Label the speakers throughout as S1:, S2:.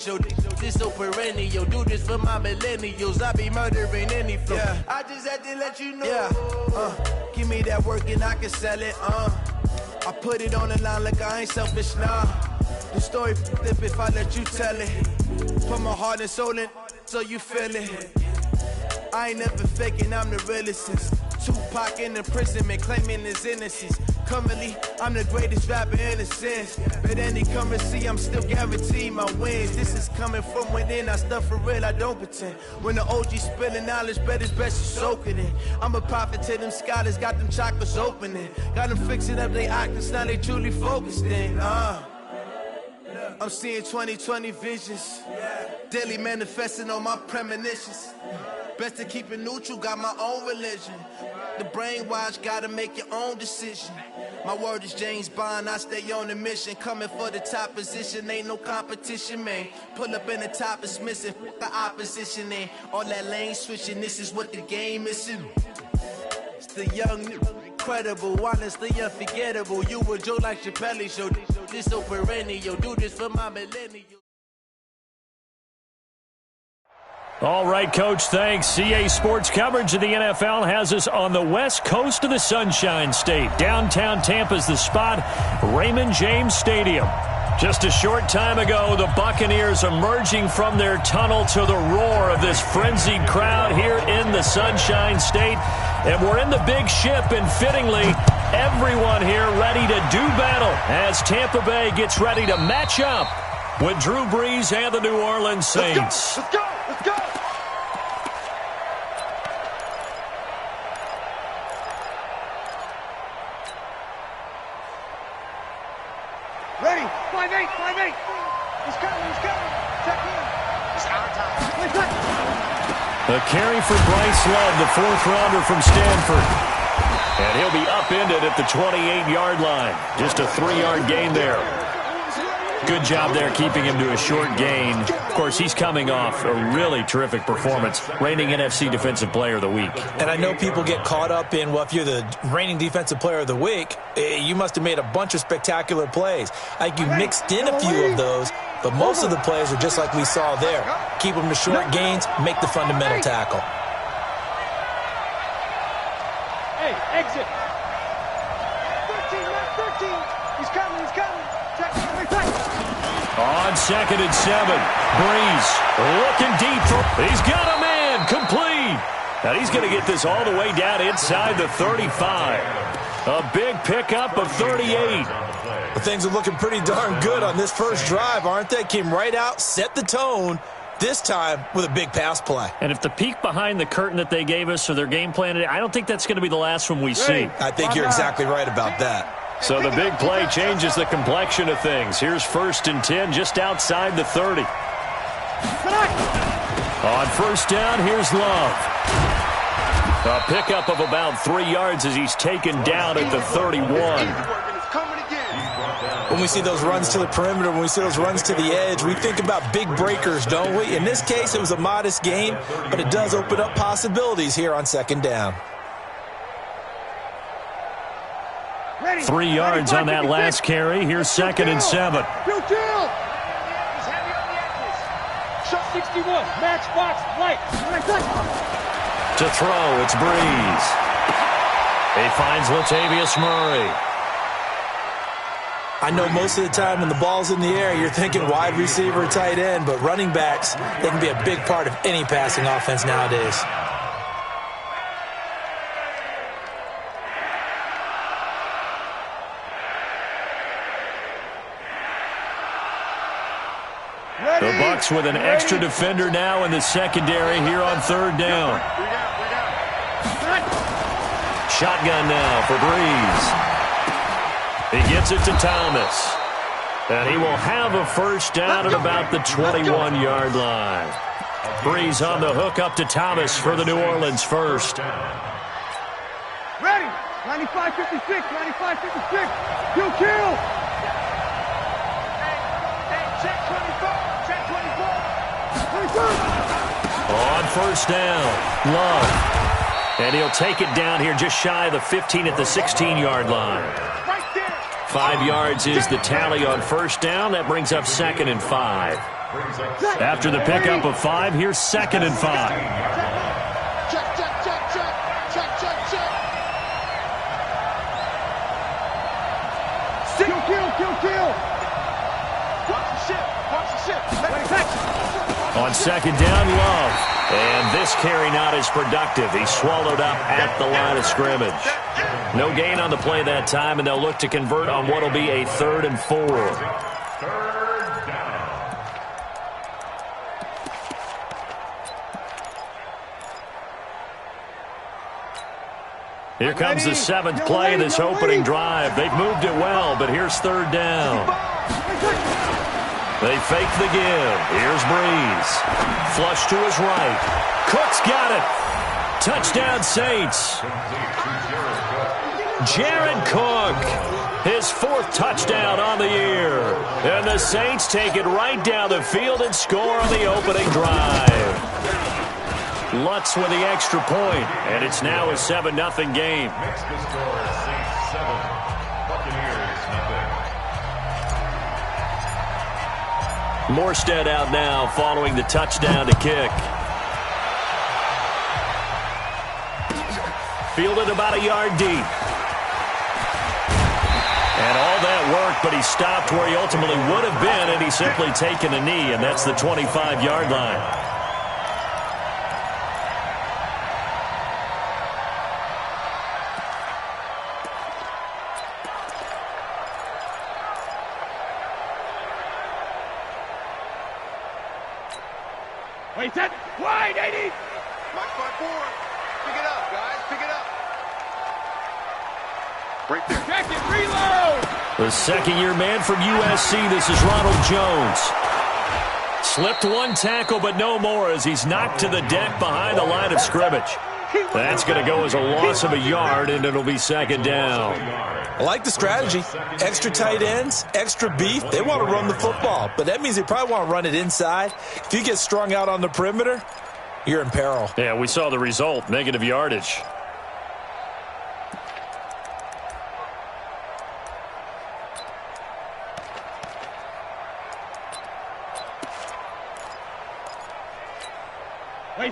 S1: This so perennial, do this for my millennials. I be murdering any flow. Yeah. I just had to let you know. Yeah. Give me that work and I can sell it. I put it on the line like I ain't selfish, nah. The story flip if I let you tell it. Put my heart and soul in so you feel it. I ain't never faking, I'm the realest since Tupac in imprisonment, claiming his innocence. Currently, I'm the greatest rapper in a sense. But any currency, I'm still guaranteed my wins. This is coming from within, I stuff for real, I don't pretend. When the OG spilling knowledge, bet it's best you soak it in. I'm a prophet to them scholars, got them chakras opening. Got them fixing up their octaves, now they truly focused in. I'm seeing 2020 visions. Daily manifesting on my premonitions. Best to keep it neutral, got my own religion. The brainwash, gotta make your own decision. My word is James Bond, I stay on the mission. Coming for the top position, ain't no competition, man. Pull up in the top is missing, the opposition ain't. All that lane switching, this is what the game is. It's the young, incredible, honestly unforgettable. You were Joe like Chappelle show. This so perennial, do this for my millennial.
S2: All right, Coach, thanks. CA Sports coverage of the NFL has us on the west coast of the Sunshine State. Downtown Tampa's the spot, Raymond James Stadium. Just a short time ago, the Buccaneers emerging from their tunnel to the roar of this frenzied crowd here in the Sunshine State. And we're in the big ship, and fittingly, everyone here ready to do battle as Tampa Bay gets ready to match up with Drew Brees and the New Orleans Saints.
S3: Let's go! Let's go! Ready? 5-8, 5-8. He's coming, he's coming. Check in. It's our time.
S2: A carry for Bryce Love, the fourth-rounder from Stanford. And he'll be upended at the 28-yard line. Just a 3-yard gain there. Good job there keeping him to a short gain. Of course, he's coming off a really terrific performance, reigning NFC Defensive Player of the Week.
S4: And I know people get caught up in, well, if you're the reigning Defensive Player of the Week, you must have made a bunch of spectacular plays. Like you mixed in a few of those, but most of the plays are just like we saw there. Keep them to short gains, make the fundamental tackle.
S3: Hey, exit. 13, not 13. He's coming, he's coming. Check in.
S2: On 2nd and 7, Brees looking deep. He's got a man complete. And he's going to get this all the way down inside the 35. A big pickup of 38.
S4: Well, things are looking pretty darn good on this first drive, aren't they? Came right out, set the tone, this time with a big pass play.
S2: And if the peek behind the curtain that they gave us or their game plan, I don't think that's going to be the last one we see.
S4: I think you're exactly right about that.
S2: So the big play changes the complexion of things. Here's 1st and 10 just outside the 30. On first down, here's Love. A pickup of about 3 yards as he's taken down at the 31.
S4: When we see those runs to the perimeter, when we see those runs to the edge, we think about big breakers, don't we? In this case, it was a modest gain, but it does open up possibilities here on 2nd down.
S2: 3 yards on that last carry. Here's 2nd and 7.
S3: He's heavy on the edges. Shot 61. Match box right.
S2: To throw, it's Brees. He finds Latavius Murray.
S4: I know most of the time when the ball's in the air, you're thinking wide receiver, tight end, but running backs, they can be a big part of any passing offense nowadays.
S2: The Bucs with an extra defender now in the secondary here on 3rd down. Shotgun now for Brees. He gets it to Thomas. And he will have a first down at about the 21-yard line. Brees on the hook up to Thomas for the New Orleans first.
S3: Ready. 95-56. 95-56. Kill. Check 24. Check 24.
S2: On first down, Love. And he'll take it down here just shy of the 15 at the 16-yard line. 5 yards is the tally on first down. That brings up 2nd and 5. After the pickup of 5, here's 2nd and 5.
S3: Check, check, check, check. Check, check, check. Kill, kill, kill, kill. Watch the ship. Watch the ship.
S2: On 2nd down, Love. And this carry not as productive. He's swallowed up at the line of scrimmage. No gain on the play that time, and they'll look to convert on what will be a 3rd and 4. Here comes the 7th play of this opening drive. They've moved it well, but here's 3rd down. They fake the give. Here's Breeze. Flush to his right. Cook's got it. Touchdown, Saints. Jared Cook, his 4th touchdown on the year. And the Saints take it right down the field and score on the opening drive. Lutz with the extra point, and it's now a 7-0 game. Morstead out now following the touchdown to kick. Fielded about a yard deep. And all that work, but he stopped where he ultimately would have been, and he's simply taken a knee, and that's the 25-yard line.
S3: Wait, set. Wide, 80. March by 4. Pick it up, guys. Pick it up. Right there. Check it. Reload.
S2: The second-year man from USC, this is Ronald Jones. Slipped one tackle, but no more as he's knocked to the deck behind the line of scrimmage. That's going to go as a loss of a yard, and it'll be 2nd down.
S4: I like the strategy. Extra tight ends, extra beef. They want to run the football, but that means they probably want to run it inside. If you get strung out on the perimeter, you're in peril.
S2: Yeah, we saw the result, negative yardage.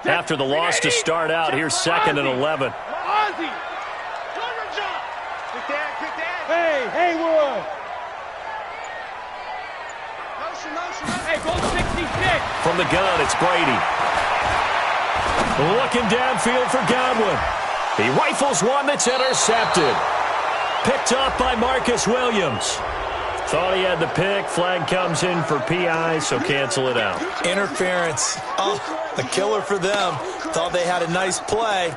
S2: After the loss to start out, here's 2nd and 11.
S3: Ozzy. Good dad. Hey, Haywood. Motion. Hey, go 66.
S2: From the gun, it's Brady. Looking downfield for Godwin. He rifles one that's intercepted. Picked off by Marcus Williams. Thought he had the pick. Flag comes in for PI, so cancel it out.
S4: Interference. Oh, a killer for them. Thought they had a nice play.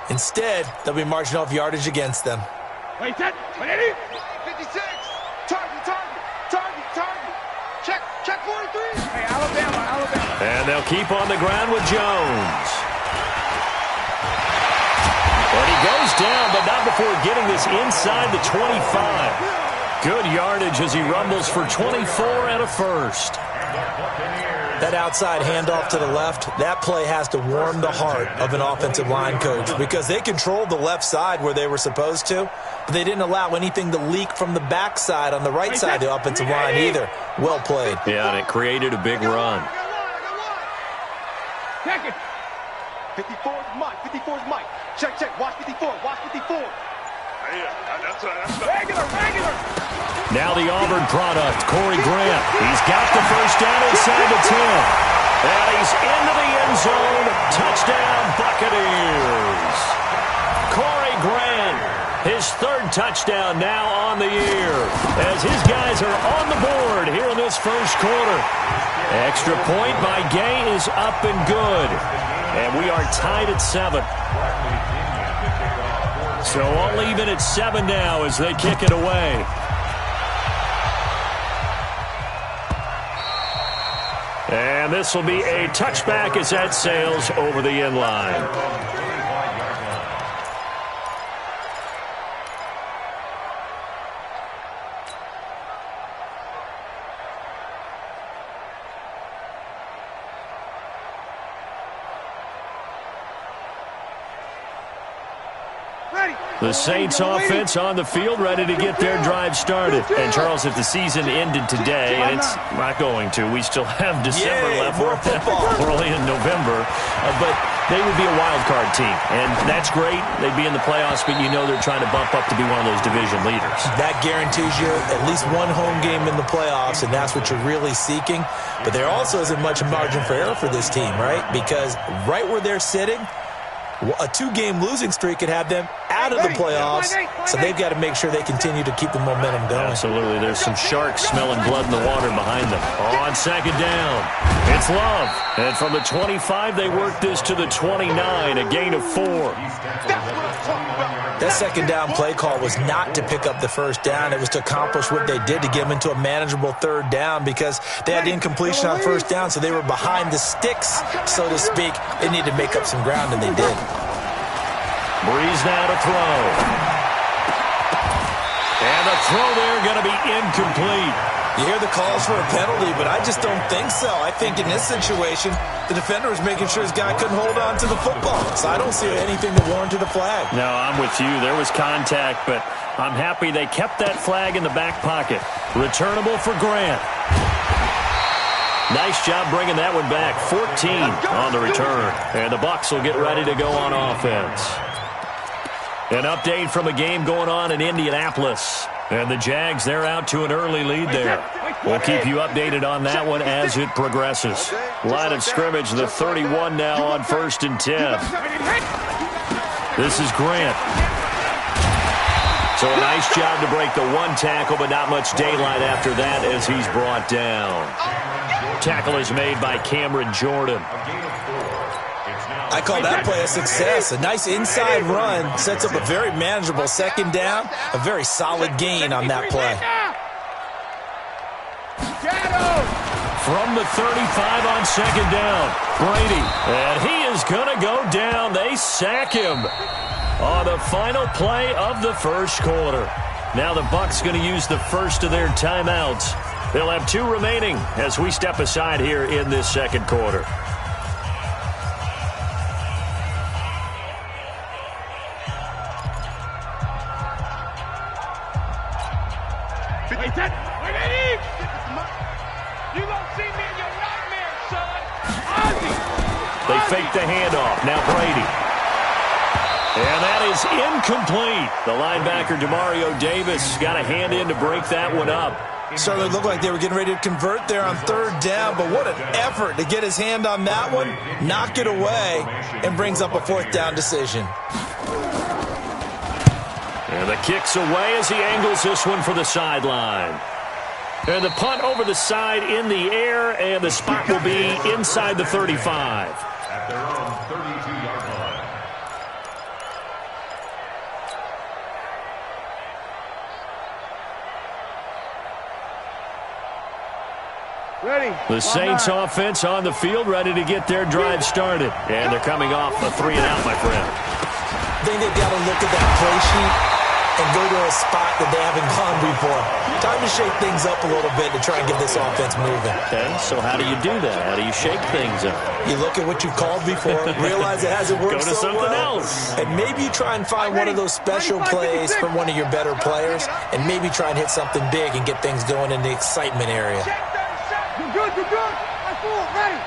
S4: Instead, they'll be marching off yardage against them.
S3: Wait, set. 56. Target. Check 43. Hey, Alabama.
S2: And they'll keep on the ground with Jones. And he goes down, but not before getting this inside the 25. Good yardage as he rumbles for 24 and a first.
S4: That outside handoff to the left, that play has to warm the heart of an offensive line coach because they controlled the left side where they were supposed to, but they didn't allow anything to leak from the backside on the right side of the offensive line either. Well played.
S2: Yeah, and it created a big run.
S3: Check it. 54's Mike. Check. Watch 54. Regular.
S2: Now the Auburn product, Corey Grant. He's got the first down inside the 10. And he's into the end zone. Touchdown, Buccaneers. Corey Grant, his 3rd touchdown now on the year. As his guys are on the board here in this first quarter. Extra point by Gay is up and good. And we are tied at 7. So all even at 7 now as they kick it away. And this will be a touchback as that sails over the end line. The Saints offense on the field, ready to get their drive started. And, Charles, if the season ended today, and it's not going to, we still have December left.
S4: More football.
S2: We're only in November. But they would be a wild card team, and that's great. They'd be in the playoffs, but you know they're trying to bump up to be one of those division leaders. That
S4: guarantees you at least one home game in the playoffs, and that's what you're really seeking. But there also isn't much margin for error for this team, right? Because right where they're sitting, a 2-game losing streak could have them out of the playoffs, so they've got to make sure they continue to keep the momentum going.
S2: Absolutely. There's some sharks smelling blood in the water behind them. On second down, it's Love. And from the 25, they work this to the 29, a gain of 4.
S4: That second down play call was not to pick up the first down. It was to accomplish what they did, to get them into a manageable third down, because they had the incompletion on first down, so they were behind the sticks, so to speak. They needed to make up some ground, and they did.
S2: Breeze now to throw. And the throw there going to be incomplete.
S4: You hear the calls for a penalty, but I just don't think so. I think in this situation, the defender was making sure his guy couldn't hold on to the football. So I don't see anything that warranted a flag.
S2: No, I'm with you. There was contact, but I'm happy they kept that flag in the back pocket. Returnable for Grant. Nice job bringing that one back. 14 on the return. And the Bucs will get ready to go on offense. An update from a game going on in Indianapolis. And the Jags, they're out to an early lead there. We'll keep you updated on that one as it progresses. Line of scrimmage, the 31 now on 1st and 10. This is Grant. So a nice job to break the one tackle, but not much daylight after that as he's brought down. Tackle is made by Cameron Jordan.
S4: I call that play a success. A nice inside run sets up a very manageable second down. A very solid gain on that play.
S2: From the 35 on second down, Brady. And he is going to go down. They sack him on the final play of the first quarter. Now the Bucs going to use the first of their timeouts. They'll have 2 remaining as we step aside here in this second quarter. They fake the handoff. Now Brady. And that is incomplete. The linebacker, Demario Davis, got a hand in to break that one up.
S4: Certainly looked like they were getting ready to convert there on third down, but what an effort to get his hand on that one, knock it away, and brings up a 4th down decision.
S2: And the kick's away as he angles this one for the sideline. And the punt over the side in the air, and the spot will be inside the 35.
S5: At their own 32-yard line.
S3: Ready.
S2: The Saints offense on the field, ready to get their drive started. And they're coming off a 3-and-out, my friend.
S4: I think they've got to look at that play sheet and go to a spot that they haven't gone before. Time to shake things up a little bit to try and get this offense moving.
S2: Okay, so how do you do that? How do you shake things up?
S4: You look at what you've called before, realize it hasn't worked
S2: Go to
S4: so
S2: something
S4: well,
S2: else.
S4: and maybe you try and find one of those special plays from one of your better players, and maybe try and hit something big and get things going in the excitement area.
S3: You're good. Ready.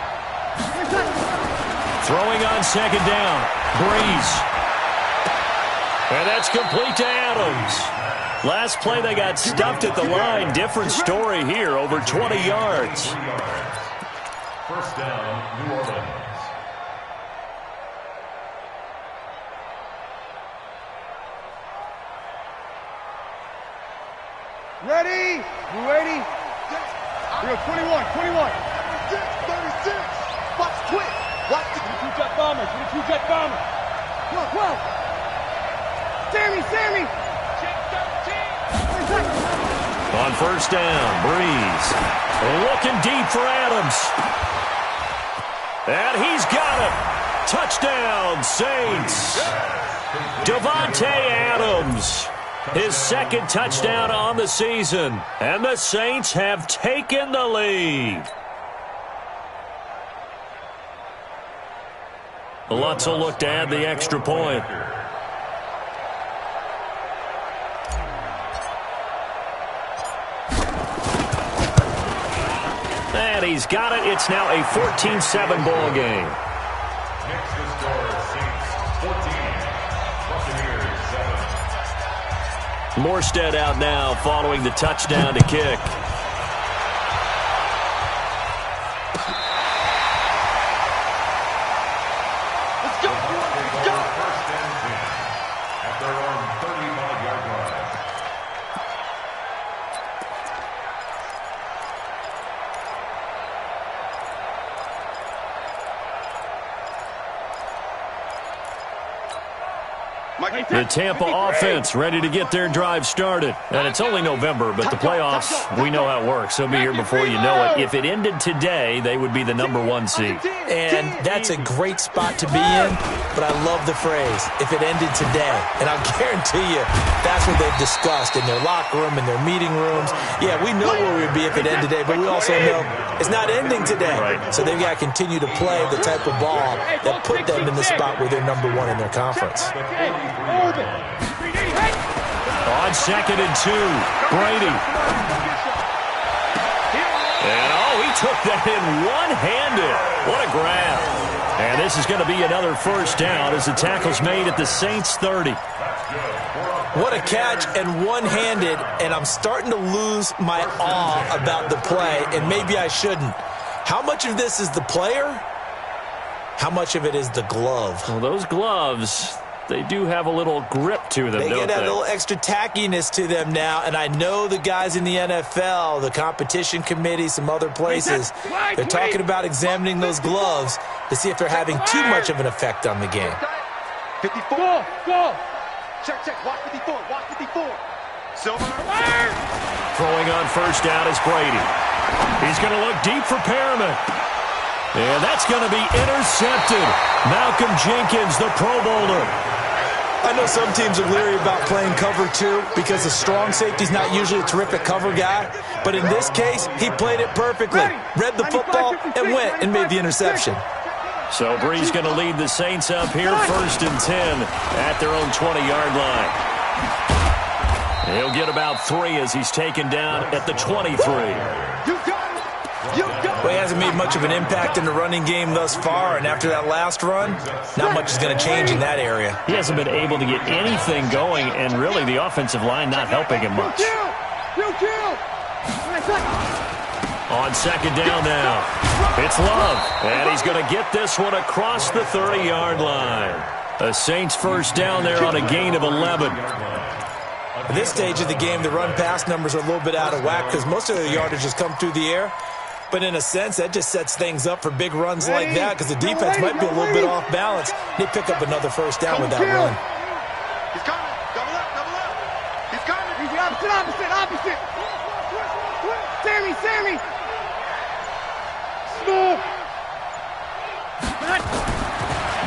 S2: Throwing on second down. Breeze. And that's complete to Adams. Last play, they got stuffed at the line. Different story here, over 20 yards.
S5: First down, New Orleans.
S3: Ready. You ready? You're 21. 36. Watch quick. Watch the 2-jet bombers. Come on. Sammy.
S2: On first down, Breeze. Looking deep for Adams. And he's got it. Touchdown, Saints. Davante Adams. His 2nd touchdown on the season. And the Saints have taken the lead. Lutz will look to add the extra point. he's got it. It's now a 14-7 ball game.
S5: Next to score, Saints 14, Buccaneers 7.
S2: Morstead out now following the touchdown to kick.
S3: Let's go. Let's go.
S5: First and 10 at their own 35-yard line.
S2: The Tampa offense ready to get their drive started. And it's only November, but the playoffs, we know how it works. They'll be here before you know it. If it ended today, they would be the #1 seed.
S4: And that's a great spot to be in, but I love the phrase, if it ended today. And I'll guarantee you, that's what they've discussed in their locker room, in their meeting rooms. Yeah, we know where we'd be if it ended today, but we also know it's not ending today.
S2: Right.
S4: So they've got to continue to play the type of ball that put them in the spot where they're #1 in their conference.
S2: On 2nd and 2, Brady. And, he took that in one-handed. What a grab. And this is going to be another first down as the tackle's made at the Saints' 30.
S4: What a catch and one-handed, and I'm starting to lose my awe about the play, and maybe I shouldn't. How much of this is the player? How much of it is the glove?
S2: Well, those gloves, they do have a little grip to them,
S4: They
S2: don't
S4: get that
S2: they?
S4: little extra tackiness to them now, and I know the guys in the NFL, the competition committee, some other places, they're talking about examining those gloves to see if they're having too much of an effect on the game.
S3: 54. Go. Check. Watch 54. Watch 54. Silver.
S2: Throwing on first down is Brady. He's going to look deep for Perriman. And that's going to be intercepted. Malcolm Jenkins, the Pro Bowler.
S4: I know some teams are leery about playing cover 2 because the strong safety's not usually a terrific cover guy. But in this case, he played it perfectly. Read the football and went and made the interception.
S2: So Bree's going to lead the Saints up here, 1st and 10 at their own 20-yard line. He'll get about 3 as he's taken down at the 23.
S4: Well, he hasn't made much of an impact in the running game thus far, and after that last run, not much is going to change in that area.
S2: He hasn't been able to get anything going, and really the offensive line not helping him much. On 2nd down now, it's Love, and he's going to get this one across the 30-yard line. The Saints first down there on a gain of 11.
S4: At this stage of the game, the run-pass numbers are a little bit out of whack because most of the yardage has come through the air. But in a sense, that just sets things up for big runs like that because the defense might be a little bit off balance. They pick up another first down with that run.
S3: He's coming. Double up. He's coming. He's opposite. Sammy. Smooth.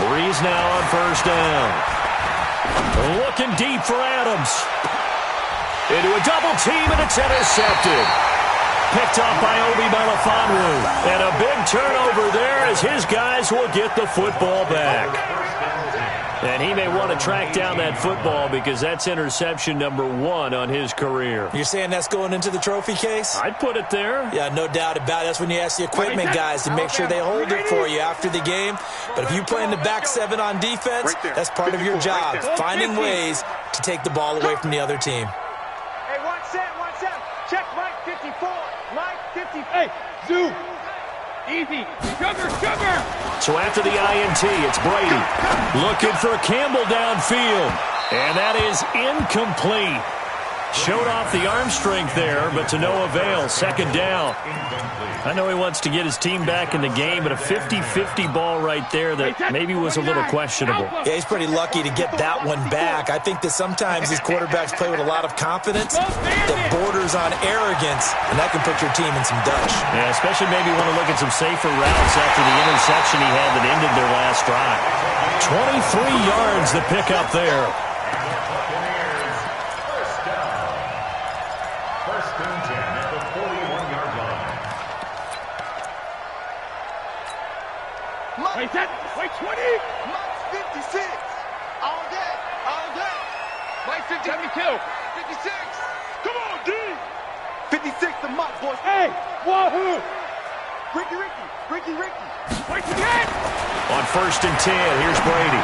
S2: Breeze now on first down. Looking deep for Adams. Into a double team, and it's intercepted. Picked up by Obi Melifonwu. And a big turnover there as his guys will get the football back. And he may want to track down that football because that's interception #1 on his career.
S4: You're saying that's going into the trophy case?
S2: I'd put it there.
S4: Yeah, no doubt about it. That's when you ask the equipment guys to make sure they hold it for you after the game. But if you play in the back 7 on defense, that's part of your job, finding ways to take the ball away from the other team.
S3: Hey, one set. Check Mike 54. Mike 50. Hey, Zoo. Easy. Sugar.
S2: So after the INT, it's Brady. Looking for Campbell downfield. And that is incomplete. Showed off the arm strength there, but to no avail. 2nd down. I know he wants to get his team back in the game, but a 50-50 ball right there that maybe was a little questionable.
S4: Yeah, he's pretty lucky to get that one back. I think that sometimes these quarterbacks play with a lot of confidence that borders on arrogance, and that can put your team in some Dutch.
S2: Yeah, especially maybe want to look at some safer routes after the interception he had that ended their last drive. 23 yards the pickup there.
S5: First and 10 at the 41-yard line.
S3: Wait, 20. Mike's 56. All day. Mike 72. 56. Come on, D. 56 to Mike, boys. Hey, wahoo. Ricky.
S2: On 1st and 10, here's Brady.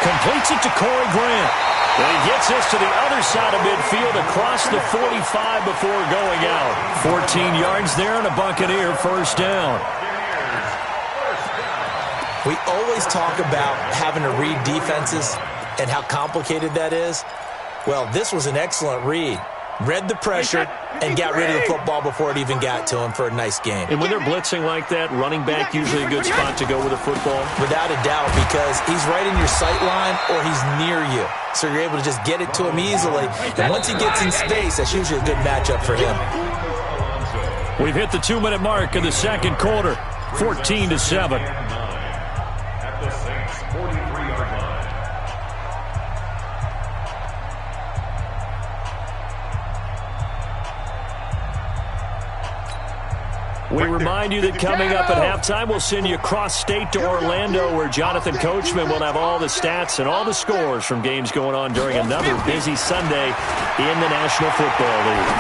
S2: Completes it to Corey Grant. And he gets this to the other side of midfield across the 45 before going out. 14 yards there and a Buccaneer first down.
S4: We always talk about having to read defenses and how complicated that is. Well, this was an excellent read. Read the pressure and got rid of the football before it even got to him for a nice game.
S2: And when they're blitzing like that, running back usually a good spot to go with a football?
S4: Without a doubt, because he's right in your sight line or he's near you. So you're able to just get it to him easily. And once he gets in space, that's usually a good matchup for him.
S2: We've hit the 2-minute mark of the second quarter. 14-7.
S5: At the Saints' 43-yard line.
S2: We remind you that coming up at halftime, we'll send you cross-state to Orlando, where Jonathan Coachman will have all the stats and all the scores from games going on during another busy Sunday in the National Football League.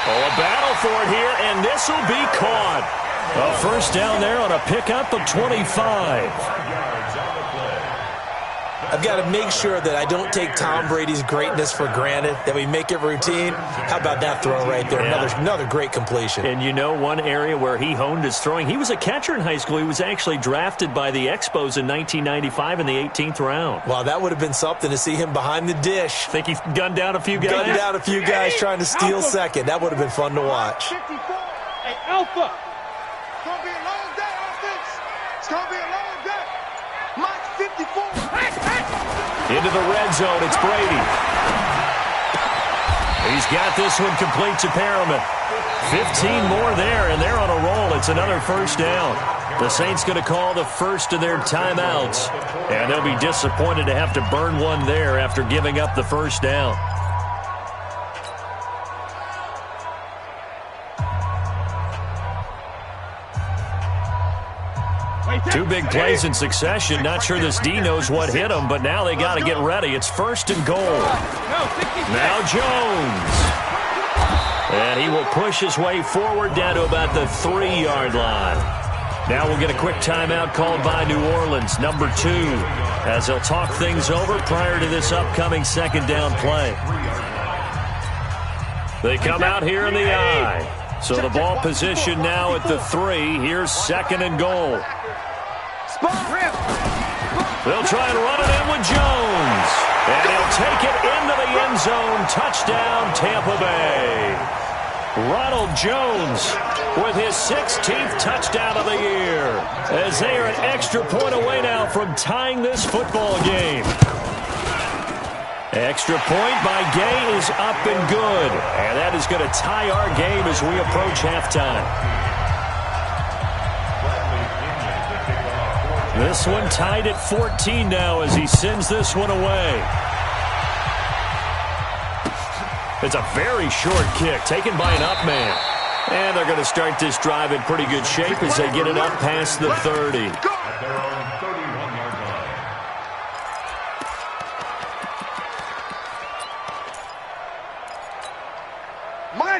S2: Oh, a battle for it here, and this will be caught. A first down there on a pickup of 25.
S4: I've got to make sure that I don't take Tom Brady's greatness for granted, that we make it routine. How about that throw right there?
S2: Yeah.
S4: Another great completion.
S2: And you know one area where he honed his throwing? He was a catcher in high school. He was actually drafted by the Expos in 1995 in the 18th round.
S4: Wow, that would have been something to see him behind the dish.
S2: Think he gunned down a few guys?
S4: Gunned down a few guys trying to steal second. That would have been fun to watch.
S3: 54. Hey, Alpha. It's going to be a long day, offense. It's going to be a long day. Mike 54.
S2: Into the red zone, it's Brady. He's got this one complete to Perriman. 15 more there, and they're on a roll. It's another first down. The Saints going to call the first of their timeouts, and they'll be disappointed to have to burn one there after giving up the first down. Two big plays in succession. Not sure this D knows what hit him, but now they got to get ready. It's 1st and goal. Now Jones. And he will push his way forward down to about the 3-yard line. Now we'll get a quick timeout called by New Orleans, number 2, as they'll talk things over prior to this upcoming second down play. They come out here in the I. So the ball position now at the 3. Here's 2nd and goal. They'll try and run it in with Jones. And he'll take it into the end zone. Touchdown, Tampa Bay. Ronald Jones with his 16th touchdown of the year, as they are an extra point away now from tying this football game. Extra point by Gay is up and good. And that is going to tie our game as we approach halftime. This one tied at 14 now as he sends this one away. It's a very short kick taken by an up man. And they're going to start this drive in pretty good shape as they get it up past the 30.
S5: At their own 31-yard line.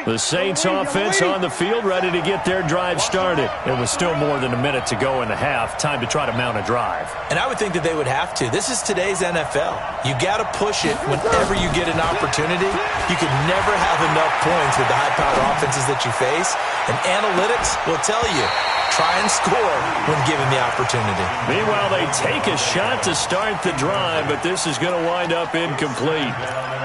S2: The Saints offense on the field, ready to get their drive started. It was still more than a minute to go in the half. Time to try to mount a drive.
S4: And I would think that they would have to. This is today's NFL. You got to push it whenever you get an opportunity. You can never have enough points with the high-powered offenses that you face. And analytics will tell you, try and score when given the opportunity.
S2: Meanwhile, they take a shot to start the drive, but this is going to wind up incomplete.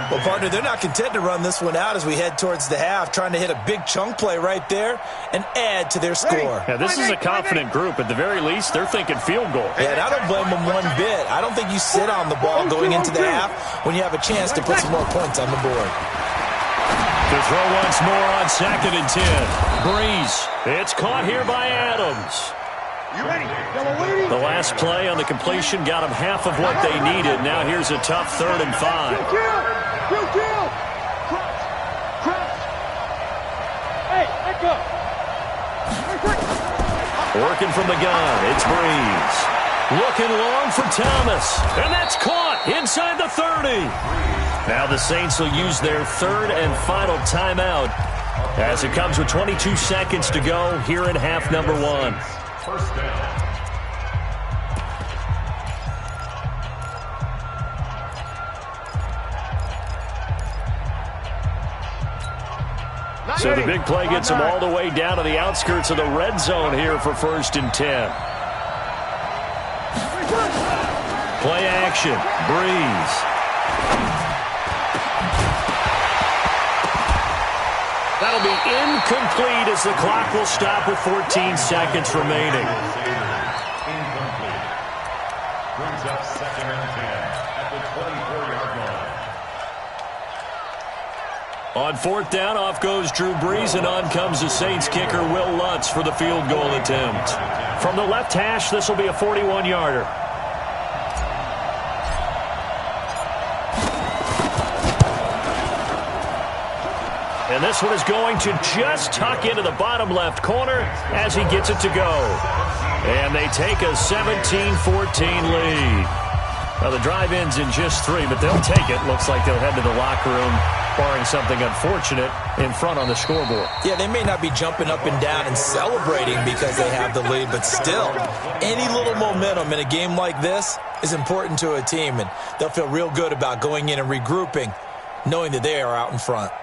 S4: Well, partner, they're not content to run this one out as we head towards the half, trying to hit a big chunk play right there and add to their score.
S2: Yeah, this is a confident group. At the very least, they're thinking field goal.
S4: Yeah, and I don't blame them one bit. I don't think you sit on the ball going into the half when you have a chance to put some more points on the board.
S2: To throw once more on 2nd and 10. Breeze. It's caught here by Adams.
S3: You ready?
S2: The last play on the completion got them half of what they needed. Now here's a tough 3rd and 5.
S3: Hey, let go.
S2: Working from the gun, it's Breeze. Looking long for Thomas. And that's caught inside the 30. Now the Saints will use their 3rd and final timeout as it comes with 22 seconds to go here in half number one.
S5: First down.
S2: So the big play gets them all the way down to the outskirts of the red zone here for 1st and 10. Play action. Breeze. That'll be incomplete as the clock will stop with 14 seconds remaining.
S5: Incomplete. Brings up 2nd and 10 at the 24-yard line.
S2: On 4th down, off goes Drew Brees, and on comes the Saints kicker Will Lutz for the field goal attempt. From the left hash, this will be a 41-yarder. And this one is going to just tuck into the bottom left corner as he gets it to go. And they take a 17-14 lead. Now, the drive ends in just 3, but they'll take it. Looks like they'll head to the locker room, barring something unfortunate, in front on the scoreboard.
S4: Yeah, they may not be jumping up and down and celebrating because they have the lead, but still, any little momentum in a game like this is important to a team, and they'll feel real good about going in and regrouping, knowing that they are out in front.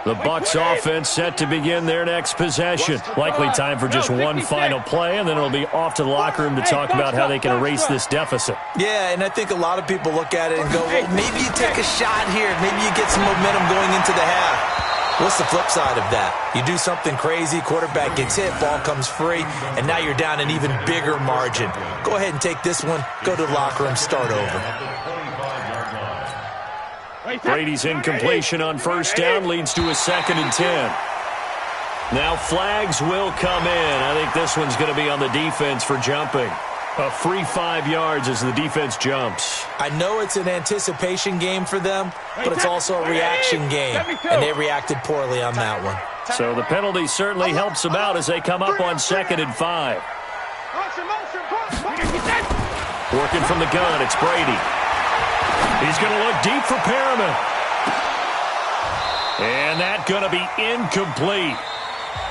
S2: The Bucs offense set to begin their next possession. Likely time for just one final play, and then it'll be off to the locker room to talk about how they can erase this deficit.
S4: Yeah, and I think a lot of people look at it and go, well, maybe you take a shot here. Maybe you get some momentum going into the half. What's the flip side of that? You do something crazy, quarterback gets hit, ball comes free, and now you're down an even bigger margin. Go ahead and take this one, go to the locker room, start over.
S2: Brady's incompletion on 1st down leads to a 2nd and 10. Now flags will come in. I think this one's going to be on the defense for jumping. A free 5 yards as the defense jumps.
S4: I know it's an anticipation game for them, but it's also a reaction game, and they reacted poorly on that one.
S2: So the penalty certainly helps them out as they come up on 2nd and 5. Working from the gun, it's Brady. He's going to look deep for Perriman. And that's going to be incomplete.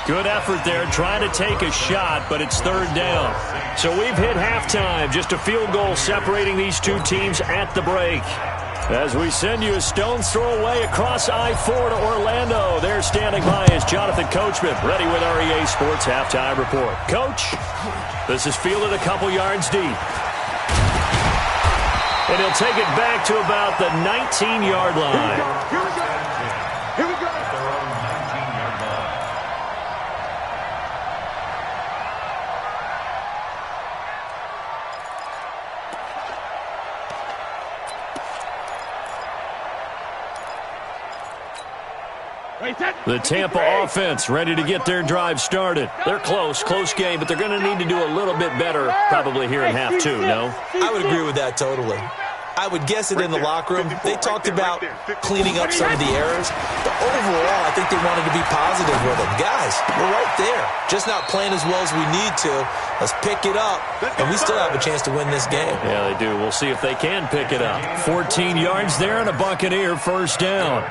S2: Good effort there trying to take a shot, but it's 3rd down. So we've hit halftime. Just a field goal separating these two teams at the break. As we send you a stone's throw away across I-4 to Orlando. There standing by is Jonathan Coachman, ready with our EA Sports Halftime Report. Coach, this is fielded a couple yards deep. And he'll take it back to about the 19-yard line.
S3: Here we go. Here we go.
S5: Their own 19-yard line.
S2: The Tampa offense ready to get their drive started. They're close game, but they're going to need to do a little bit better probably here in half 2, no?
S4: I would agree with that totally. I would guess it in the locker room. They talked about cleaning up some of the errors, but overall, I think they wanted to be positive with them. Guys, we're right there. Just not playing as well as we need to. Let's pick it up, and we still have a chance to win this game.
S2: Yeah, they do. We'll see if they can pick it up. 14 yards there and a Buccaneer 1st down.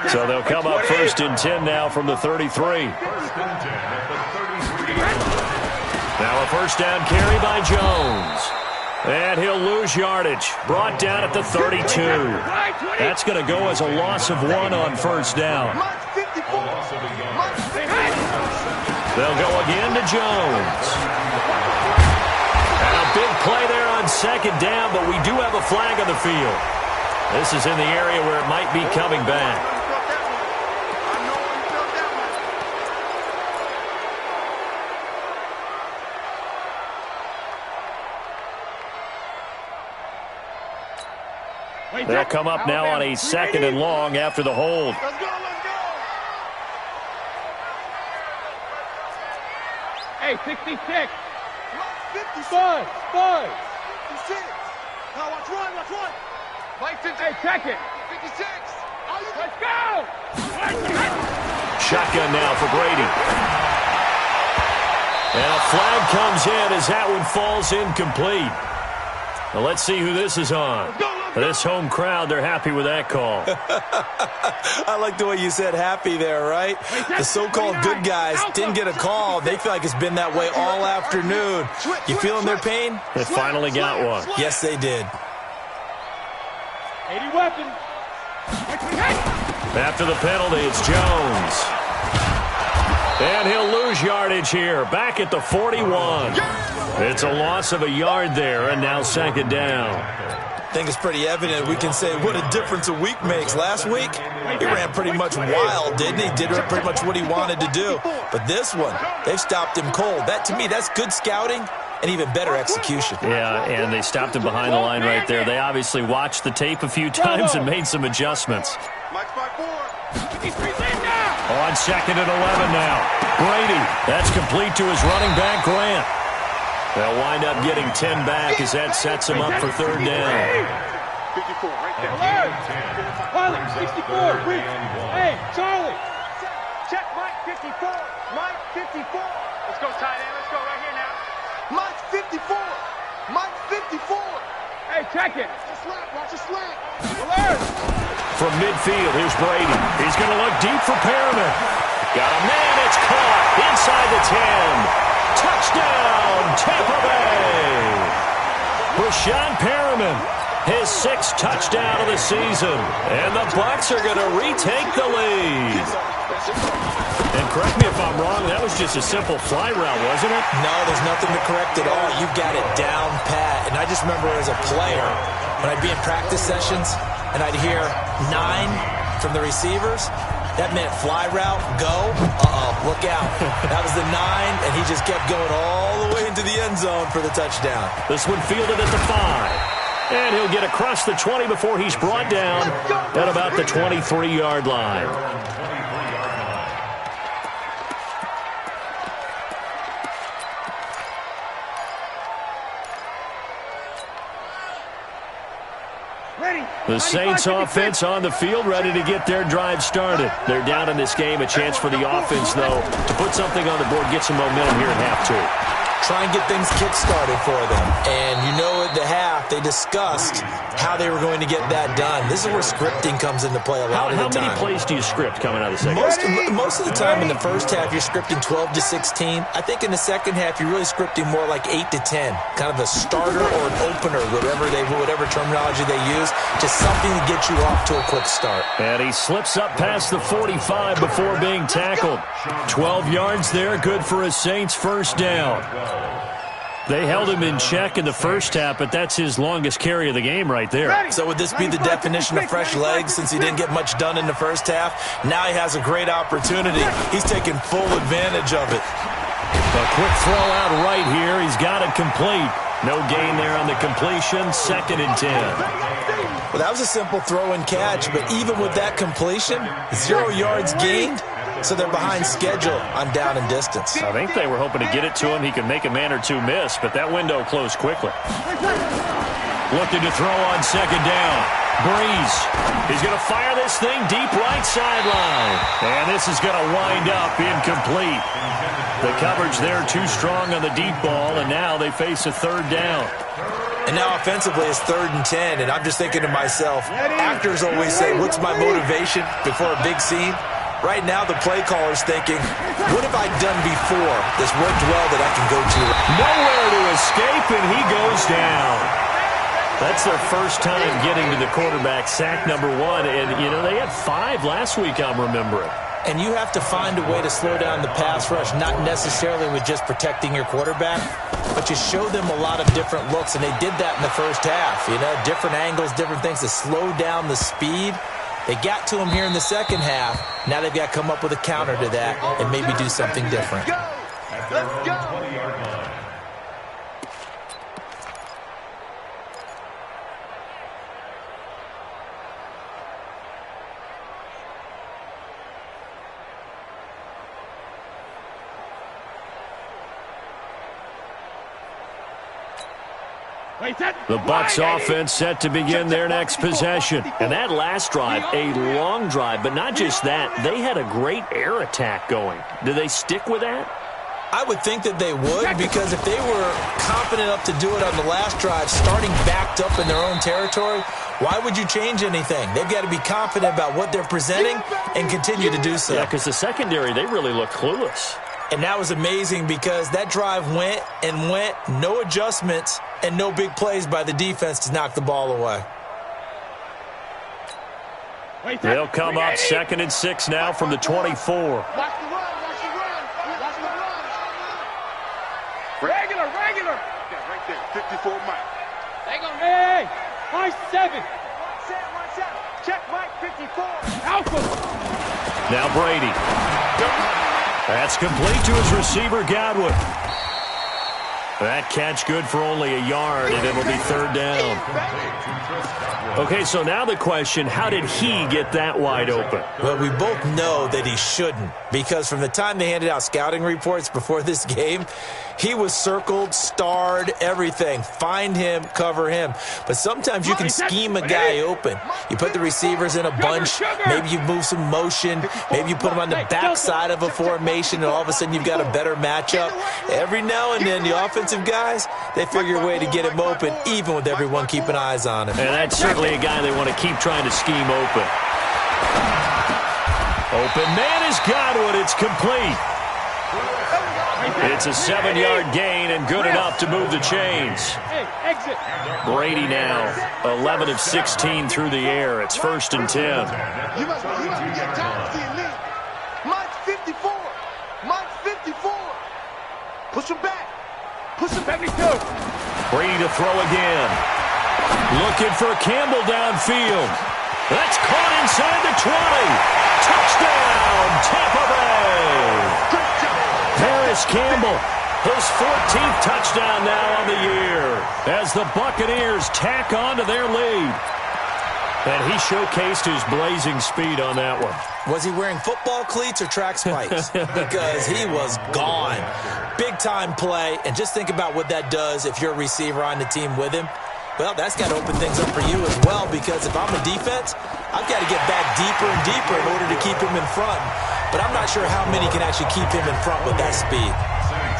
S2: So they'll come up 1st and 10 now from the 33. Now a 1st down carry by Jones. And he'll lose yardage. Brought down at the 32. That's going to go as a loss of 1 on 1st down. They'll go again to Jones. And a big play there on 2nd down, but we do have a flag on the field. This is in the area where it might be coming back. They'll come up now on a 2nd and long after the hold.
S3: Let's go, let's go. Hey, 66. 56. Buzz. 56. Now watch one. Mike, hey, check it. 56. Let's go.
S2: Shotgun now for Brady. And a flag comes in as that one falls incomplete. Now let's see who this is on.
S3: Let's go.
S2: This home crowd, they're happy with that call.
S4: I like the way you said happy there, right? The so-called good guys didn't get a call. They feel like it's been that way all afternoon. You feeling their pain?
S2: They finally got one.
S4: Yes, they did.
S3: 80 weapon.
S2: After the penalty, it's Jones. And he'll lose yardage here, back at the 41. It's a loss of a yard there, and now second down.
S4: I think it's pretty evident. We can say what a difference a week makes. Last week, he ran pretty much wild, didn't he? Did pretty much what he wanted to do. But this one, they've stopped him cold. That, to me, that's good scouting and even better execution.
S2: Yeah, and they stopped him behind the line right there. They obviously watched the tape a few times and made some adjustments. On second and 11 now. Brady, that's complete to his running back, Grant. They'll wind up getting 10 back as that sets him up for third down.
S3: 54, right there. Pilot, 64, wait. Hey, Charlie. Check Mike 54. Mike 54. Let's go, tight end. Let's go right here now.
S1: Mike 54. Mike 54.
S3: Hey, check it.
S1: Watch the slant.
S3: Alert.
S2: From midfield, here's Brady. He's going to look deep for Perriman. Got a man, it's caught inside the 10. Touchdown, Tampa Bay. Rashawn Perriman, his 6th touchdown of the season. And the Bucs are going to retake the lead. And correct me if I'm wrong, that was just a simple fly route, wasn't it?
S4: No, there's nothing to correct at all. You've got it down pat. And I just remember as a player, when I'd be in practice sessions and I'd hear 9 from the receivers, that meant fly route, go, look out. That was the 9, and he just kept going all the way into the end zone for the touchdown.
S2: This one fielded at the 5. And he'll get across the 20 before he's brought down at about the 23-yard line. The Saints offense on the field, ready to get their drive started. They're down in this game. A chance for the offense, though, to put something on the board, get some momentum here at half 2.
S4: Try and get things kick-started for them. And you know at the half, they discussed how they were going to get that done. This is where scripting comes into play a lot of the time.
S2: How many plays do you script coming out of the second?
S4: Most of the time in the first half, you're scripting 12 to 16. I think in the second half, you're really scripting more like 8 to 10. Kind of a starter or an opener, whatever terminology they use. Just something to get you off to a quick start.
S2: And he slips up past the 45 before being tackled. 12 yards there, good for a Saints first down. They held him in check in the first half, but that's his longest carry of the game right there.
S4: So would this be the definition of fresh legs since he didn't get much done in the first half? Now he has a great opportunity. He's taking full advantage of it.
S2: A quick throw out right here. He's got it complete. No gain there on the completion. 2nd and 10.
S4: Well, that was a simple throw and catch, but even with that completion, 0 yards gained. So they're behind schedule on down and distance.
S2: I think they were hoping to get it to him. He could make a man or two miss, but that window closed quickly. Looking to throw on second down. Breeze. He's going to fire this thing deep right sideline. And this is going to wind up incomplete. The coverage there too strong on the deep ball, and now they face a third down.
S4: And now offensively it's 3rd and 10, and I'm just thinking to myself, actors always say, what's my motivation before a big scene? Right now, the play caller's thinking, what have I done before that's worked well that I can go to?
S2: Nowhere to escape, and he goes down. That's their first time getting to the quarterback, sack number 1. And, you know, they had 5 last week, I'm remembering.
S4: And you have to find a way to slow down the pass rush, not necessarily with just protecting your quarterback, but you show them a lot of different looks, and they did that in the first half. You know, different angles, different things to slow down the speed. They got to him here in the second half. Now they've got to come up with a counter to that and maybe do something different.
S1: Let's go.
S2: The Bucs offense set to begin their next possession. And that last drive, a long drive, but not just that. They had a great air attack going. Do they stick with that?
S4: I would think that they would, because if they were confident enough to do it on the last drive, starting backed up in their own territory, Why would you change anything? They've got to be confident about what they're presenting and continue to do so.
S2: Yeah, because the secondary, they really look clueless.
S4: And that was amazing because that drive went and went, no adjustments, and no big plays by the defense to knock the ball away.
S2: They'll come up 2nd and 6 now from the 24.
S3: Watch the run, watch the run. Regular. Yeah, right there, 54 Mike. Hey, Mike 7. Watch out. Check Mike 54. Alpha.
S2: Now Brady. That's complete to his receiver, Godwin. That catch good for only a yard, and it'll be 3rd down. Okay, so now the question, how did he get that wide open?
S4: Well, we both know that he shouldn't, because from the time they handed out scouting reports before this game, he was circled, starred, everything. Find him, cover him. But sometimes you can scheme a guy open. You put the receivers in a bunch. Maybe you move some motion. Maybe you put them on the backside of a formation, and all of a sudden you've got a better matchup. Every now and then, the offensive guys, they figure a way to get him open, even with everyone keeping eyes on him.
S2: And that's certainly a guy they want to keep trying to scheme open. Open man is Godwin. It's complete. It's a 7-yard gain and good enough to move the chains. Brady now 11 of 16 through the air. It's 1st and 10.
S1: You must be getting tired of seeing me. Mike's 54. Mike's 54. Push him back. Push him back.
S2: Brady to throw again. Looking for Campbell downfield. That's caught inside the 20. Touchdown, Tampa Bay. Paris Campbell, his 14th touchdown now on the year as the Buccaneers tack on to their lead. And he showcased his blazing speed on that one.
S4: Was he wearing football cleats or track spikes? Because he was gone. Big-time play, and just think about what that does if you're a receiver on the team with him. Well, that's got to open things up for you as well, because if I'm a defense, I've got to get back deeper and deeper in order to keep him in front. But I'm not sure how many can actually keep him in front with that speed.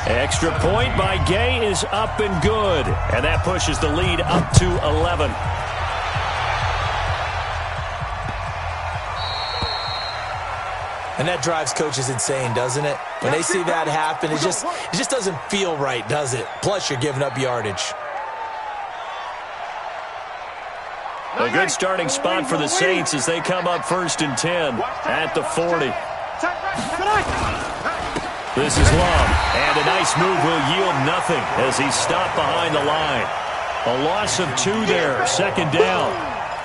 S2: Extra point by Gay is up and good. And that pushes the lead up to 11.
S4: And that drives coaches insane, doesn't it? When they see that happen, it just doesn't feel right, does it? Plus, you're giving up yardage.
S2: A good starting spot for the Saints as they come up 1st and 10 at the 40. This is Love, and a nice move will yield nothing as he's stopped behind the line. A loss of 2 there, 2nd down.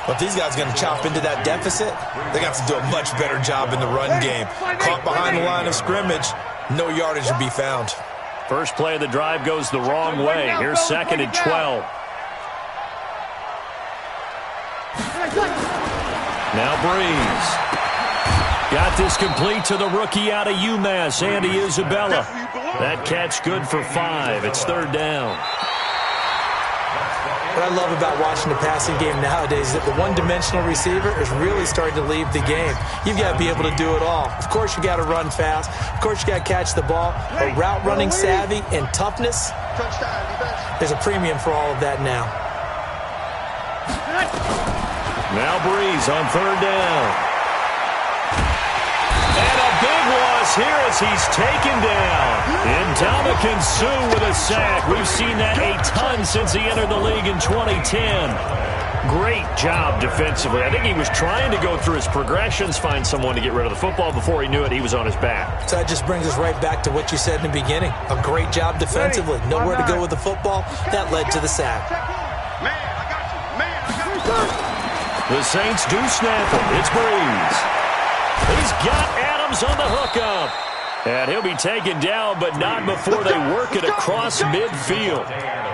S4: But if these guys are going to chop into that deficit, they got to do a much better job in the run game. Caught behind the line of scrimmage, no yardage to be found.
S2: First play of the drive goes the wrong way. Here's 2nd and 12. Now Breeze. Got this complete to the rookie out of UMass, Andy Isabella. That catch good for 5. It's 3rd down.
S4: What I love about watching the passing game nowadays is that the one-dimensional receiver is really starting to leave the game. You've got to be able to do it all. Of course, you got to run fast. Of course, you got to catch the ball. But route running savvy and toughness, there's a premium for all of that now.
S2: Now Breeze on 3rd down. And a big loss here as he's taken down. Ndamukong Suh with a sack. We've seen that a ton since he entered the league in 2010. Great job defensively. I think he was trying to go through his progressions, find someone to get rid of the football. Before he knew it, he was on his back.
S4: So that just brings us right back to what you said in the beginning. A great job defensively. Nowhere to go with the football. That led to the sack.
S2: The Saints do snap it. It's Breeze. He's got Adams on the hookup. And he'll be taken down, but not before they work it across midfield.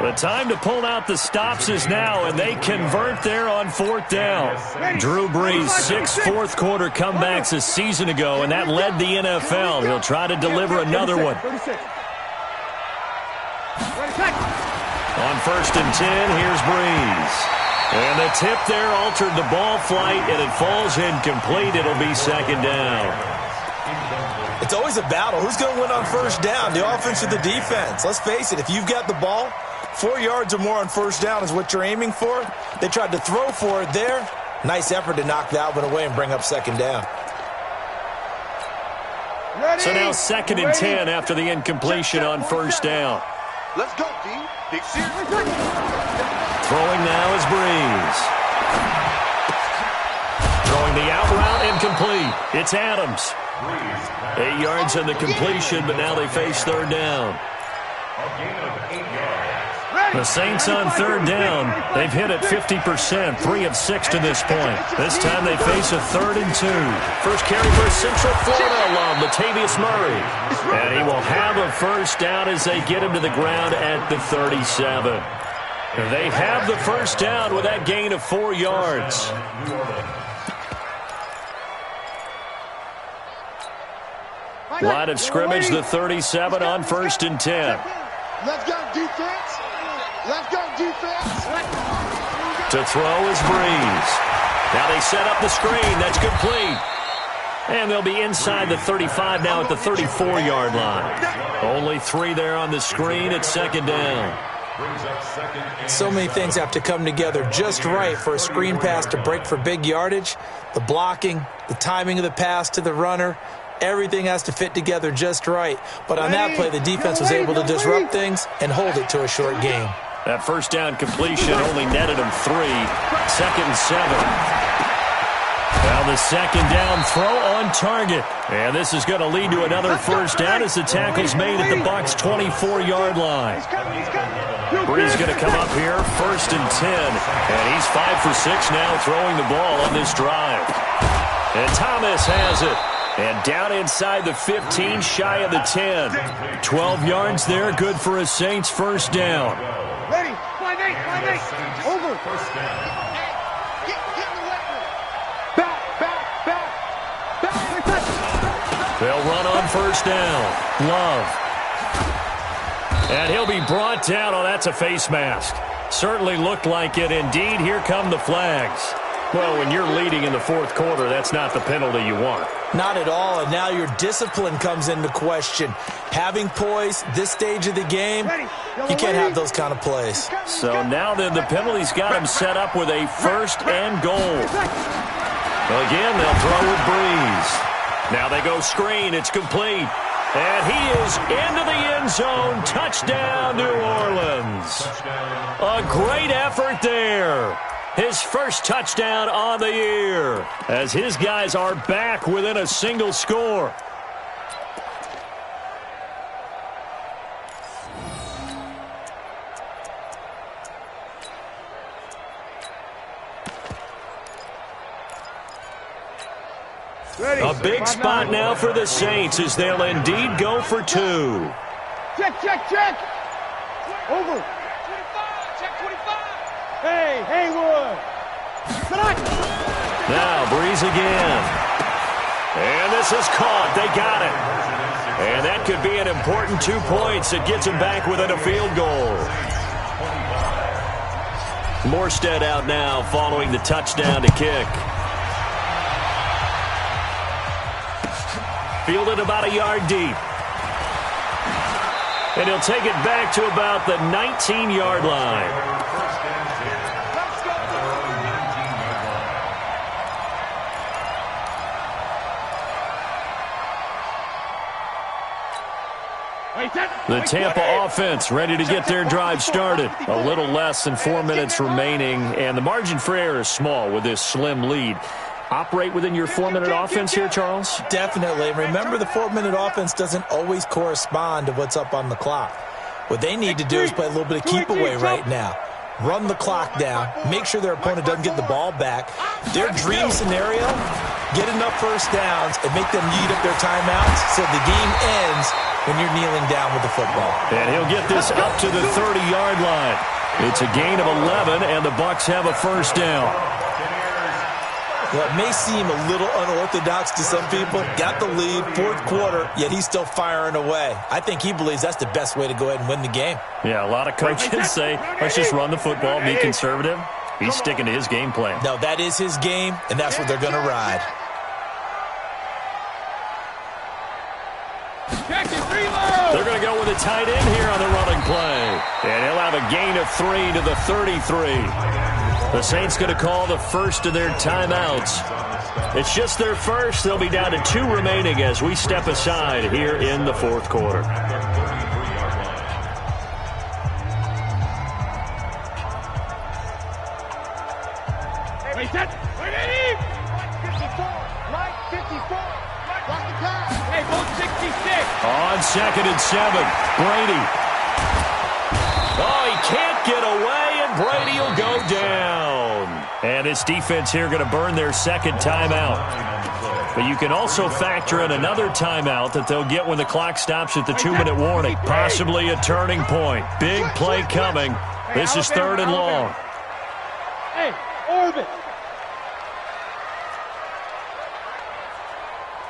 S2: The time to pull out the stops is now, and they convert there on 4th down. Drew Brees, 6 fourth-quarter comebacks a season ago, and that led the NFL. He'll try to deliver another one. On 1st and 10, here's Breeze. And the tip there altered the ball flight, and it falls incomplete. It'll be 2nd down.
S4: It's always a battle. Who's going to win on first down, the offense or the defense? Let's face it, if you've got the ball, 4 yards or more on first down is what you're aiming for. They tried to throw for it there. Nice effort to knock that one away and bring up second down.
S2: So now 2nd and 10 after the incompletion on first down.
S3: Let's go, D. Big series.
S2: Throwing now is Breeze. Throwing the out route incomplete. It's Adams. 8 yards on the completion, but now they face third down. The Saints on third down. They've hit it 50%, 3 of 6 to this point. This time they face a 3rd and 2. First carry for Central Florida alum, Latavius Murray. And he will have a first down as they get him to the ground at the 37. They have the first down with that gain of 4 yards. Line of scrimmage, the 37 on 1st and 10.
S3: Let's go, defense. Let's go, defense.
S2: To throw is Breeze. Now they set up the screen. That's complete. And they'll be inside the 35 now at the 34-yard line. Only 3 there on the screen. It's 2nd down.
S4: So many things have to come together just right for a screen pass to break for big yardage. The blocking, the timing of the pass to the runner, everything has to fit together just right. But on that play, the defense was able to disrupt things and hold it to a short game.
S2: That first down completion only netted him 3. 2nd and 7. Now the 2nd down throw on target. And this is going to lead to another first down as the tackle's made at the Bucs' 24-yard line. Breeze going to come up here, 1st and 10. And he's 5 for 6 now throwing the ball on this drive. And Thomas has it. And down inside the 15, shy of the 10. 12 yards there, good for a Saints first down.
S3: Ready, 5-8, over. First down. Back.
S2: They'll run on first down. Love. And he'll be brought down. Oh, that's a face mask. Certainly looked like it. Indeed, here come the flags. Well, when you're leading in the 4th quarter, that's not the penalty you want.
S4: Not at all, and now your discipline comes into question. Having poise this stage of the game, you can't have those kind of plays.
S2: So now then the penalty's got him set up with a 1st and goal. Again, they'll throw with Breeze. Now they go screen. It's complete. And he is into the end zone. Touchdown, New Orleans. A great effort there. His first touchdown on the year as his guys are back within a single score. A big spot now for the Saints as they'll indeed go for 2.
S3: Check. Over. Check 25. Hey, Haywood.
S2: Now Breeze again. And this is caught. They got it. And that could be an important 2 points that gets him back within a field goal. Morstead out now following the touchdown to kick. Fielded about a yard deep. And he'll take it back to about the 19-yard line. The Tampa offense ready to get their drive started. A little less than 4 minutes remaining, and the margin for error is small with this slim lead. Operate within your 4-minute offense here, Charles?
S4: Definitely. And remember, the 4-minute offense doesn't always correspond to what's up on the clock. What they need to do is play a little bit of keep away right now. Run the clock down. Make sure their opponent doesn't get the ball back. Their dream scenario, get enough first downs and make them eat up their timeouts so the game ends when you're kneeling down with the football.
S2: And he'll get this up to the 30-yard line. It's a gain of 11, and the Bucs have a first down.
S4: Well, it may seem a little unorthodox to some people. Got the lead, 4th quarter, yet he's still firing away. I think he believes that's the best way to go ahead and win the game.
S2: Yeah, a lot of coaches say, let's just run the football, be conservative. He's sticking to his game plan.
S4: No, that is his game, and that's what they're going to ride.
S2: They're going to go with a tight end here on the running play. And he'll have a gain of 3 to the 33. The Saints going to call the first of their timeouts. It's just their first. They'll be down to 2 remaining as we step aside here in the fourth quarter.
S3: Wait, set. Wait, Mike 54. Mike 54. Block the pass. Hey, both 66.
S2: On 2nd and 7, Brady. Oh, he can't get away, and Brady will go down. And this defense here going to burn their second timeout. But you can also factor in another timeout that they'll get when the clock stops at the 2-minute warning. Possibly a turning point. Big play coming. This is 3rd and long.
S3: Hey, orbit.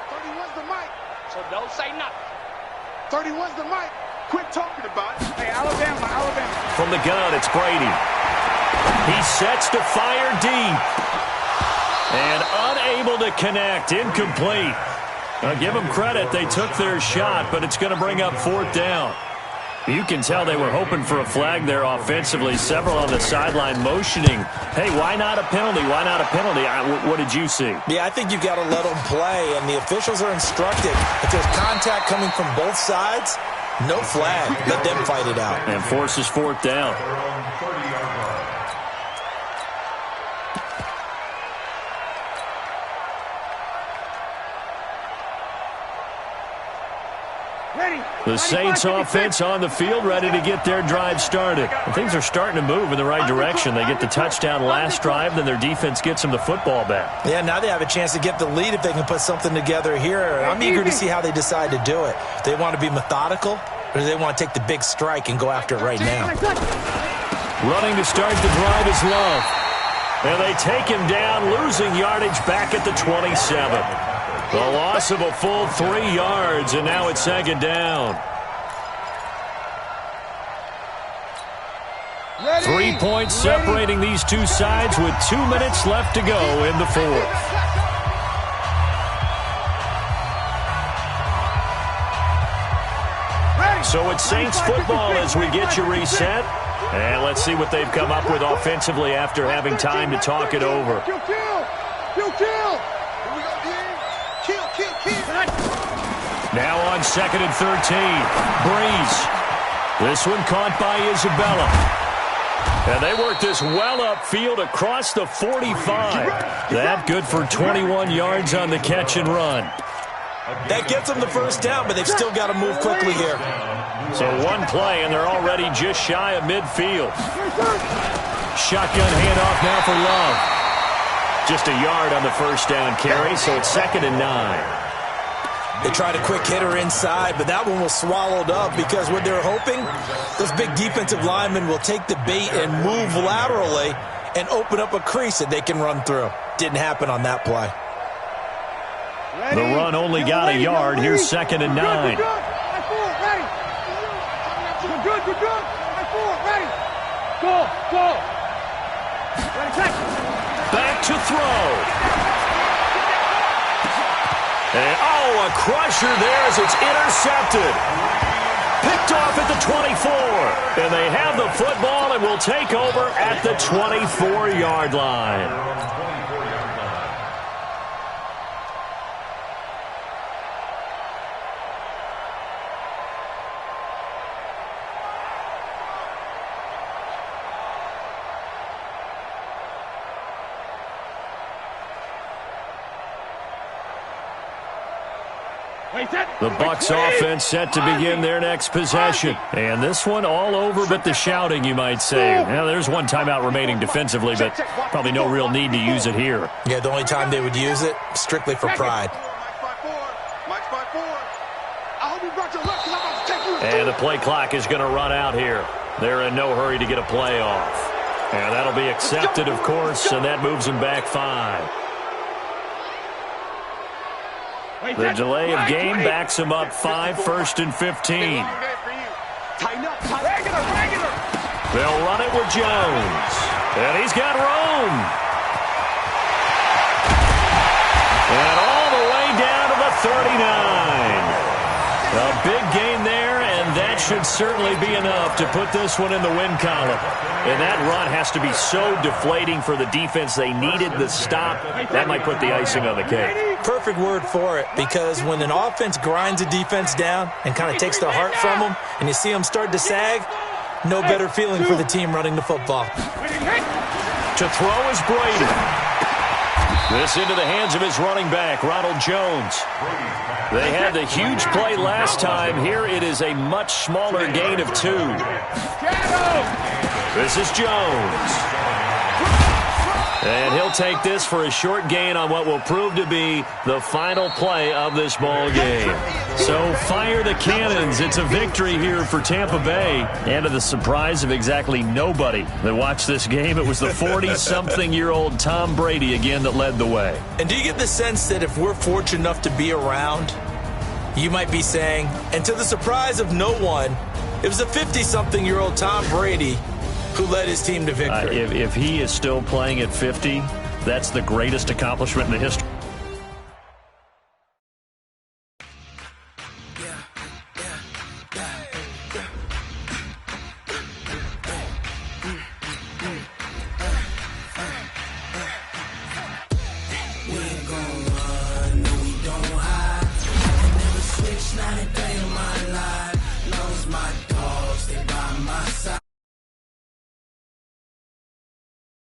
S6: 31's the mic.
S3: So don't say nothing.
S6: 31's the mic. Quit talking about it.
S3: Hey, Alabama.
S2: From the gun, it's Brady. He sets to fire deep. And unable to connect. Incomplete. I'll give them credit. They took their shot, but it's going to bring up 4th down. You can tell they were hoping for a flag there offensively. Several on the sideline motioning. Hey, why not a penalty? Why not a penalty? What did you see?
S4: Yeah, I think you've got to let them play, and the officials are instructed. If there's contact coming from both sides, no flag. Let them fight it out.
S2: And forces 4th down. The Saints offense on the field, ready to get their drive started. And things are starting to move in the right direction. They get the touchdown last drive, then their defense gets them the football back.
S4: Yeah, now they have a chance to get the lead if they can put something together here. I'm eager to see how they decide to do it. Do they want to be methodical, or do they want to take the big strike and go after it right now?
S2: Running to start the drive is Love. And they take him down, losing yardage back at the 27. The loss of a full 3 yards, and now it's 2nd down. 3 points separating these two sides with 2 minutes left to go in the fourth. So it's Saints football as we get you reset. And let's see what they've come up with offensively after having time to talk it over. Now on 2nd and 13, Breeze. This one caught by Isabella. And they work this well upfield across the 45. That good for 21 yards on the catch and run.
S4: That gets them the first down, but they've still got to move quickly here.
S2: So one play, and they're already just shy of midfield. Shotgun handoff now for Love. Just a yard on the first down carry, so it's 2nd and 9.
S4: They tried a quick hitter inside, but that one was swallowed up because what they're hoping, those big defensive linemen will take the bait and move laterally and open up a crease that they can run through. Didn't happen on that play.
S2: The run only got a yard. Here's 2nd and 9.
S3: Good. Ready. Go.
S2: Back to throw. And, a crusher there as it's intercepted. Picked off at the 24. And they have the football and will take over at the 24-yard line. The Bucs offense set to begin their next possession. And this one all over but the shouting, you might say. Now, there's one timeout remaining defensively, but probably no real need to use it here.
S4: Yeah, the only time they would use it, strictly for pride.
S2: And the play clock is going to run out here. They're in no hurry to get a play off. And that'll be accepted, of course, and that moves them back 5. The delay of game backs him up 5, 1st and 15. They'll run it with Jones. And he's got room. And all the way down to the 39. A big gain there, and that should certainly be enough to put this one in the win column. And that run has to be so deflating for the defense. They needed the stop. That might put the icing on the cake.
S4: Perfect word for it, because when an offense grinds a defense down and kind of takes the heart from them, and you see them start to sag, no better feeling for the team running the football.
S2: To throw is Brady. This into the hands of his running back, Ronald Jones. They had the huge play last time. Here it is a much smaller gain of 2. This is Jones. And he'll take this for a short gain on what will prove to be the final play of this ball game. So fire the cannons. It's a victory here for Tampa Bay. And to the surprise of exactly nobody that watched this game, it was the 40-something-year-old Tom Brady again that led the way.
S4: And do you get the sense that if we're fortunate enough to be around, you might be saying, and to the surprise of no one, it was a 50-something-year-old Tom Brady who led his team to victory.
S2: If he is still playing at 50, that's the greatest accomplishment in the history.